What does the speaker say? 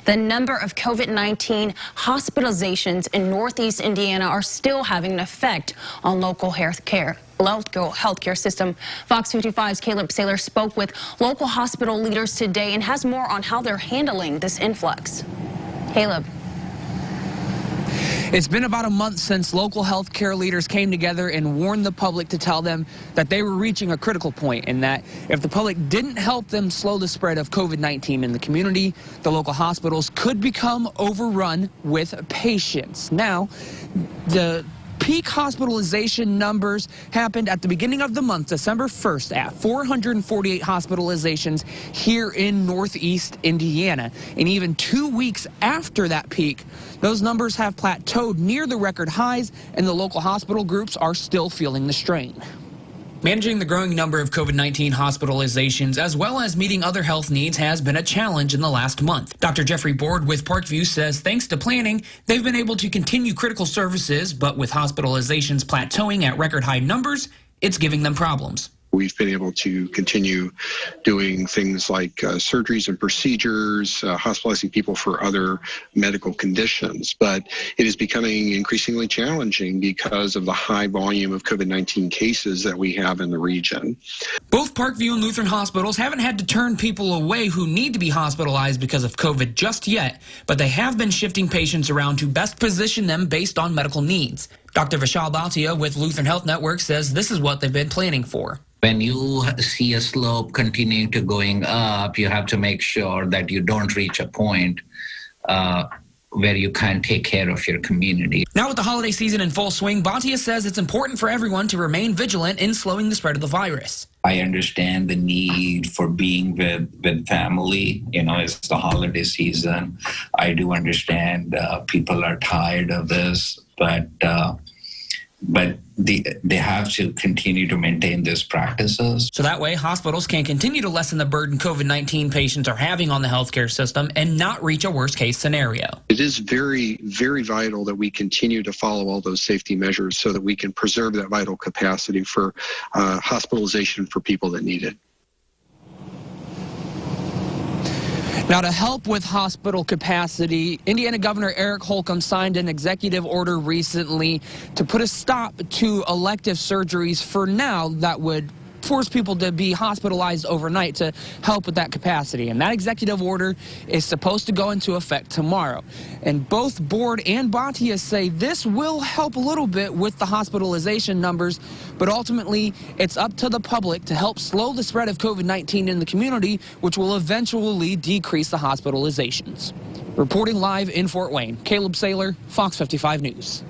The number of COVID-19 hospitalizations in Northeast Indiana are still having an effect on local healthcare system. Fox 55's Caleb Saylor spoke with local hospital leaders today and has more on how they're handling this influx. Caleb. It's been about a month since local healthcare leaders came together and warned the public to tell them that they were reaching a critical point and that if the public didn't help them slow the spread of COVID-19 in the community, the local hospitals could become overrun with patients. Now, the peak hospitalization numbers happened at the beginning of the month, December 1st, at 448 hospitalizations here in Northeast Indiana. And even 2 weeks after that peak, those numbers have plateaued near the record highs, and the local hospital groups are still feeling the strain. Managing the growing number of COVID-19 hospitalizations as well as meeting other health needs has been a challenge in the last month. Dr. Jeffrey Board with Parkview says thanks to planning, they've been able to continue critical services, but with hospitalizations plateauing at record high numbers, it's giving them problems. We've been able to continue doing things like surgeries and procedures, hospitalizing people for other medical conditions. But it is becoming increasingly challenging because of the high volume of COVID-19 cases that we have in the region. Both Parkview and Lutheran hospitals haven't had to turn people away who need to be hospitalized because of COVID just yet, but they have been shifting patients around to best position them based on medical needs. Dr. Vishal Bhatia with Lutheran Health Network says this is what they've been planning for. When you see a slope continuing to going up, you have to make sure that you don't reach a point where you can't take care of your community. Now with the holiday season in full swing, Bhatia says it's important for everyone to remain vigilant in slowing the spread of the virus. I understand the need for being with family. You know, it's the holiday season. I do understand people are tired of this, but they have to continue to maintain these practices. So that way, hospitals can continue to lessen the burden COVID-19 patients are having on the healthcare system and not reach a worst-case scenario. It is very, very vital that we continue to follow all those safety measures so that we can preserve that vital capacity for hospitalization for people that need it. Now, to help with hospital capacity, Indiana Governor Eric Holcomb signed an executive order recently to put a stop to elective surgeries for now that would force people to be hospitalized overnight to help with that capacity. And that executive order is supposed to go into effect tomorrow. And both Board and Bhatia say this will help a little bit with the hospitalization numbers, but ultimately it's up to the public to help slow the spread of COVID-19 in the community, which will eventually decrease the hospitalizations. Reporting live in Fort Wayne, Caleb Saylor, Fox 55 News.